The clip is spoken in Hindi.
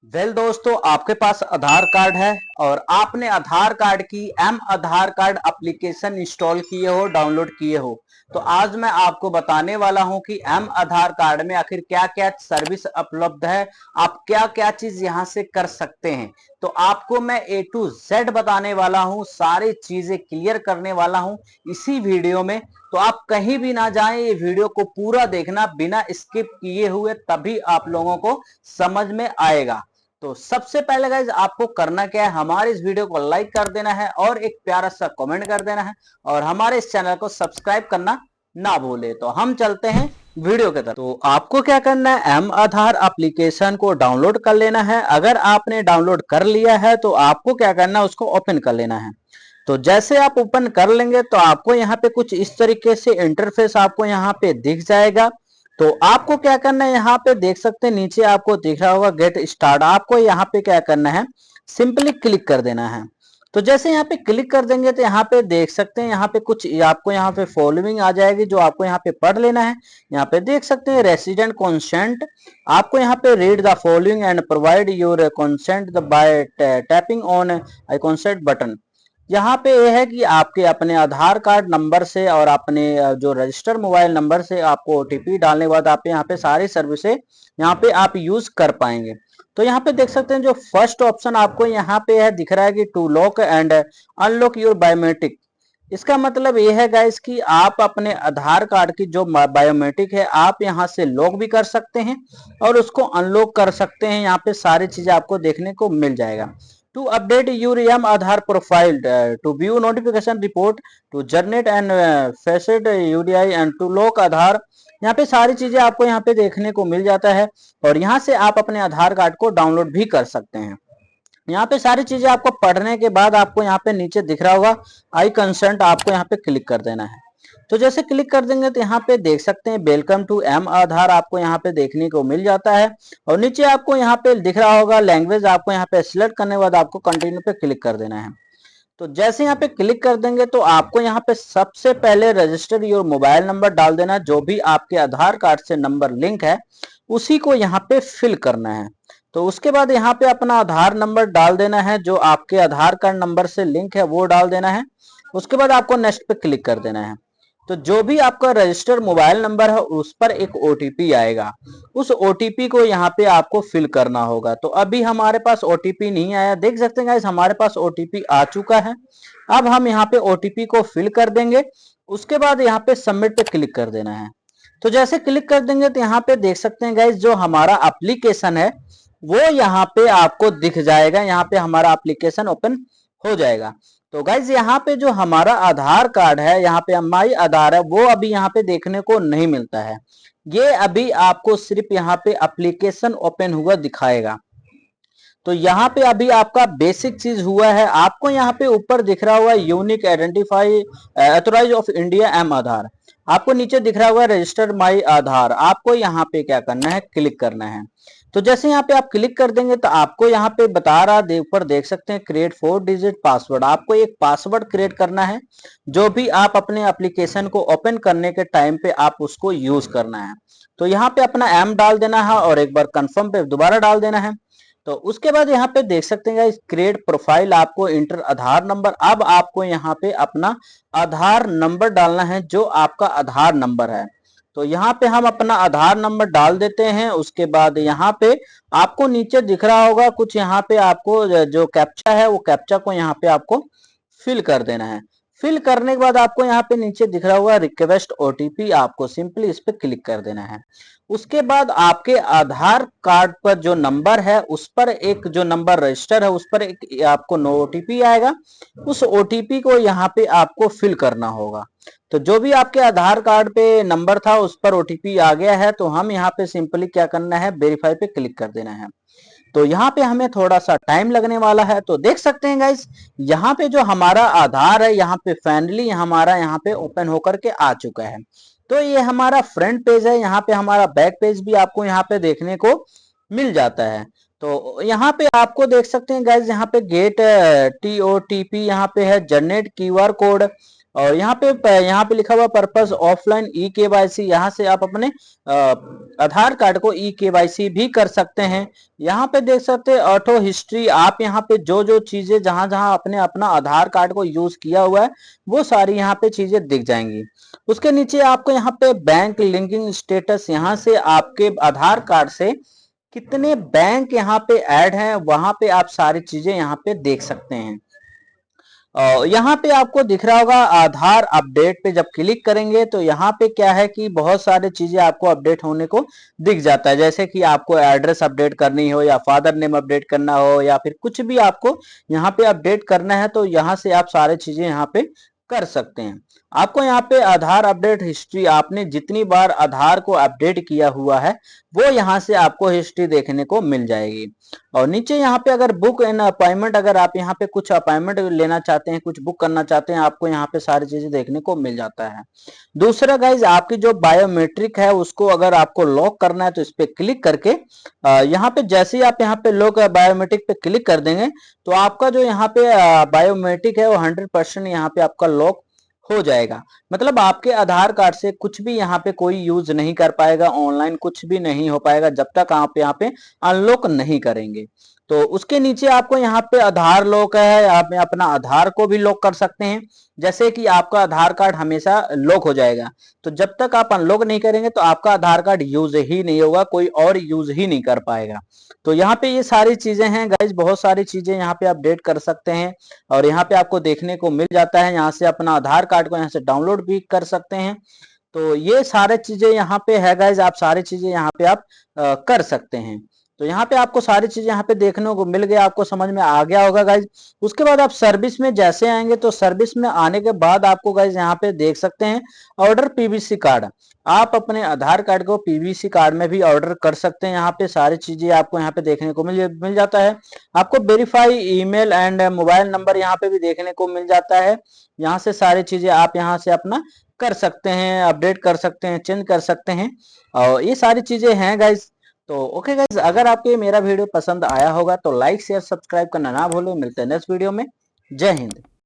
दोस्तों, आपके पास आधार कार्ड है और आपने आधार कार्ड की एम आधार कार्ड एप्लीकेशन इंस्टॉल किए हो, डाउनलोड किए हो। तो आज मैं आपको बताने वाला हूं कि एम आधार कार्ड में आखिर क्या क्या सर्विस उपलब्ध है, आप क्या क्या चीज यहां से कर सकते हैं। तो आपको मैं ए टू जेड बताने वाला हूं, सारी चीजें क्लियर करने वाला हूं इसी वीडियो में। तो आप कहीं भी ना जाएं, ये वीडियो को पूरा देखना बिना स्किप किए हुए, तभी आप लोगों को समझ में आएगा। तो सबसे पहले गाइज आपको करना क्या है, हमारे इस वीडियो को लाइक कर देना है और एक प्यारा सा कमेंट कर देना है और हमारे इस चैनल को सब्सक्राइब करना ना भूले। तो हम चलते हैं वीडियो के तरफ। तो आपको क्या करना है, एम आधार एप्लीकेशन को डाउनलोड कर लेना है। अगर आपने डाउनलोड कर लिया है तो आपको क्या करना है, उसको ओपन कर लेना है। तो जैसे आप ओपन कर लेंगे तो आपको यहाँ पे कुछ इस तरीके से इंटरफेस आपको यहाँ पे दिख जाएगा। तो आपको क्या करना है, यहाँ पे देख सकते हैं नीचे आपको दिख रहा होगा गेट स्टार्ट। आपको यहाँ पे क्या करना है, सिंपली क्लिक कर देना है। तो जैसे यहाँ पे क्लिक कर देंगे तो यहाँ पे देख सकते हैं, यहाँ पे कुछ आपको यहाँ पे फॉलोइंग आ जाएगी जो आपको यहाँ पे पढ़ लेना है। यहाँ पे देख सकते हैं रेसिडेंट कंसेंट। आपको यहाँ पे read the following and provide your consent bye tapping on I consent button. यहाँ पे यह है कि आपके अपने आधार कार्ड नंबर से और अपने जो रजिस्टर मोबाइल नंबर से आपको ओटीपी डालने के बाद आप यहाँ पे सारी सर्विसेज यहाँ पे आप यूज कर पाएंगे। तो यहाँ पे देख सकते हैं जो फर्स्ट ऑप्शन आपको यहाँ पे है दिख रहा है कि to lock and unlock your biometric. इसका मतलब ये है गाइस कि आप अपने आधार कार्ड की जो बायोमेट्रिक है आप यहाँ से लॉक भी कर सकते हैं और उसको अनलॉक कर सकते हैं। यहाँ पे सारी चीजें आपको देखने को मिल जाएगा। To update your M Aadhaar profile, to view notification report, to generate and faced UDI and to lock Aadhaar. यहाँ पे सारी चीजें आपको यहाँ पे देखने को मिल जाता है और यहाँ से आप अपने आधार कार्ड को डाउनलोड भी कर सकते हैं। यहाँ पे सारी चीजें आपको पढ़ने के बाद आपको यहाँ पे नीचे दिख रहा होगा आई कंसेंट, आपको यहाँ पे क्लिक कर देना है। तो जैसे क्लिक कर देंगे तो यहाँ पे देख सकते हैं वेलकम टू एम आधार आपको यहाँ पे देखने को मिल जाता है और नीचे आपको यहाँ पे दिख रहा होगा लैंग्वेज। आपको यहाँ पे सिलेक्ट करने के बाद आपको कंटिन्यू पे क्लिक कर देना है। तो जैसे यहाँ पे क्लिक कर देंगे तो आपको यहाँ पे सबसे पहले रजिस्टर योर मोबाइल नंबर डाल देना। जो भी आपके आधार कार्ड से नंबर लिंक है उसी को यहाँ पे फिल करना है। तो उसके बाद यहाँ पे अपना आधार नंबर डाल देना है, जो आपके आधार कार्ड नंबर से लिंक है वो डाल देना है। उसके बाद आपको नेक्स्ट पे क्लिक कर देना है। तो जो भी आपका रजिस्टर्ड मोबाइल नंबर है उस पर एक ओटीपी आएगा, उस ओटीपी को यहाँ पे आपको फिल करना होगा। तो अभी हमारे पास ओटीपी नहीं आया, देख सकते हैं गाइस हमारे पास ओटीपी आ चुका है। अब हम यहाँ पे ओटीपी को फिल कर देंगे। उसके बाद यहाँ पे सबमिट पे क्लिक कर देना है। तो जैसे क्लिक कर देंगे तो यहाँ पे देख सकते हैं गाइस जो हमारा एप्लीकेशन है वो यहाँ पे आपको दिख जाएगा। यहाँ पे हमारा एप्लीकेशन ओपन हो जाएगा। तो गाइज यहाँ पे जो हमारा आधार कार्ड है, यहाँ पे माई आधार है, वो अभी यहाँ पे देखने को नहीं मिलता है। ये अभी आपको सिर्फ यहाँ पे एप्लीकेशन ओपन हुआ दिखाएगा। तो यहाँ पे अभी आपका बेसिक चीज हुआ है। आपको यहाँ पे ऊपर दिख रहा हुआ unique identify authorise of India M Aadhaar. आपको नीचे दिख रहा हुआ रजिस्टर्ड माई आधार। आपको यहाँ पे क्या करना है, क्लिक करना है। तो जैसे यहाँ पे आप क्लिक कर देंगे तो आपको यहाँ पे बता रहा ऊपर देख सकते हैं क्रिएट 4 डिजिट पासवर्ड। आपको एक पासवर्ड क्रिएट करना है जो भी आप अपने एप्लीकेशन को ओपन करने के टाइम पे आप उसको यूज करना है। तो यहाँ पे अपना एम डाल देना है और एक बार कंफर्म पे दोबारा डाल देना है। तो उसके बाद यहाँ पे देख सकते हैं क्रिएट प्रोफाइल, आपको इंटर आधार नंबर। अब आपको यहाँ पे अपना आधार नंबर डालना है जो आपका आधार नंबर है। तो यहाँ पे हम अपना आधार नंबर डाल देते हैं। उसके बाद यहाँ पे आपको नीचे दिख रहा होगा कुछ, यहाँ पे आपको जो कैप्चा है वो कैप्चा को यहाँ पे आपको फिल कर देना है। फिल करने के बाद आपको यहाँ पे नीचे दिख रहा होगा रिक्वेस्ट ओटीपी, आपको सिंपली इस पे क्लिक कर देना है। उसके बाद आपके आधार कार्ड पर जो नंबर है उस पर एक जो नंबर रजिस्टर है उस पर एक आपको नो ओटीपी आएगा। उस ओटीपी को यहाँ पे आपको फिल करना होगा। तो जो भी आपके आधार कार्ड पे नंबर था उस पर ओटीपी आ गया है। तो हम यहाँ पे सिंपली क्या करना है, वेरीफाई पे क्लिक कर देना है। तो यहाँ पे हमें थोड़ा सा टाइम लगने वाला है। तो देख सकते हैं गाइस यहाँ पे जो हमारा आधार है यहाँ पे फाइनली हमारा यहाँ पे ओपन होकर के आ चुका है। तो ये हमारा फ्रंट पेज है। यहाँ पे हमारा बैक पेज भी आपको यहाँ पे देखने को मिल जाता है। तो यहाँ पे आपको देख सकते हैं गाइस यहाँ पे गेट टीओटीपी यहाँ पे है, जनरेट क्यूआर कोड, और यहाँ पे लिखा हुआ पर्पस ऑफलाइन ई केवाईसी, यहाँ से आप अपने आधार कार्ड को ई केवाईसी भी कर सकते हैं। यहाँ पे देख सकते हैं ऑटो हिस्ट्री, आप यहाँ पे जो जो चीजें जहां जहां आपने अपना आधार कार्ड को यूज किया हुआ है वो सारी यहाँ पे चीजें दिख जाएंगी। उसके नीचे आपको यहाँ पे बैंक लिंकिंग स्टेटस, यहाँ से आपके आधार कार्ड से कितने बैंक यहाँ पे ऐड हैं वहां पे आप सारी चीजें यहाँ पे देख सकते हैं। यहाँ पे आपको दिख रहा होगा आधार अपडेट पे जब क्लिक करेंगे तो यहाँ पे क्या है कि बहुत सारी चीजें आपको अपडेट होने को दिख जाता है, जैसे कि आपको एड्रेस अपडेट करनी हो या फादर नेम अपडेट करना हो या फिर कुछ भी आपको यहाँ पे अपडेट करना है तो यहाँ से आप सारी चीजें यहाँ पे कर सकते हैं। आपको यहाँ पे आधार अपडेट हिस्ट्री, आपने जितनी बार आधार को अपडेट किया हुआ है वो यहाँ से आपको हिस्ट्री देखने को मिल जाएगी। और नीचे यहाँ पे अगर बुक एन अपॉइंटमेंट, अगर आप यहाँ पे कुछ अपॉइंटमेंट लेना चाहते हैं, कुछ बुक करना चाहते हैं, आपको यहाँ पे सारी चीजें देखने को मिल जाता है। दूसरा गाइज, आपकी जो बायोमेट्रिक है उसको अगर आपको लॉक करना है तो इस पे क्लिक करके यहाँ पे जैसे ही आप यहाँ पे लॉक बायोमेट्रिक पे क्लिक कर देंगे तो आपका जो यहाँ पे बायोमेट्रिक है वो 100% यहाँ पे आपका लॉक हो जाएगा। मतलब आपके आधार कार्ड से कुछ भी यहाँ पे कोई यूज नहीं कर पाएगा, ऑनलाइन कुछ भी नहीं हो पाएगा जब तक आप यहाँ पे अनलॉक नहीं करेंगे। तो उसके नीचे आपको यहाँ पे आधार लॉक है, आप अपना आधार को भी लॉक कर सकते हैं। जैसे कि आपका आधार कार्ड हमेशा लॉक हो जाएगा, तो जब तक आप अनलॉक नहीं करेंगे तो आपका आधार कार्ड यूज ही नहीं होगा, कोई और यूज ही नहीं कर पाएगा। तो यहाँ पे ये सारी चीजें हैं गाइज, बहुत सारी चीजें यहाँ पे अपडेट कर सकते हैं और यहाँ पे आपको देखने को मिल जाता है। यहाँ से अपना आधार कार्ड को यहाँ से डाउनलोड भी कर सकते हैं। तो ये सारे चीजें यहाँ पे है गाइज, आप सारी चीजें यहाँ पे आप कर सकते हैं। तो यहाँ पे आपको सारी चीजें यहाँ पे देखने को मिल गया, आपको समझ में आ गया होगा गाइज। उसके बाद आप सर्विस में जैसे आएंगे तो सर्विस में आने के बाद आपको गाइज यहाँ पे देख सकते हैं ऑर्डर पीवीसी कार्ड, आप अपने आधार कार्ड को पीवीसी कार्ड में भी ऑर्डर कर सकते हैं। यहाँ पे सारी चीजें आपको यहाँ पे देखने को मिल जाता है। आपको verify email and mobile number यहाँ पे भी देखने को मिल जाता है। यहाँ से सारी चीजें आप यहाँ से अपना कर सकते हैं, अपडेट कर सकते हैं, चेंज कर सकते हैं और ये सारी चीजें हैं गाइज। तो ओके गाइज, अगर आपको ये मेरा वीडियो पसंद आया होगा तो लाइक शेयर सब्सक्राइब करना ना भूलो। मिलते हैं नेक्स्ट वीडियो में। जय हिंद।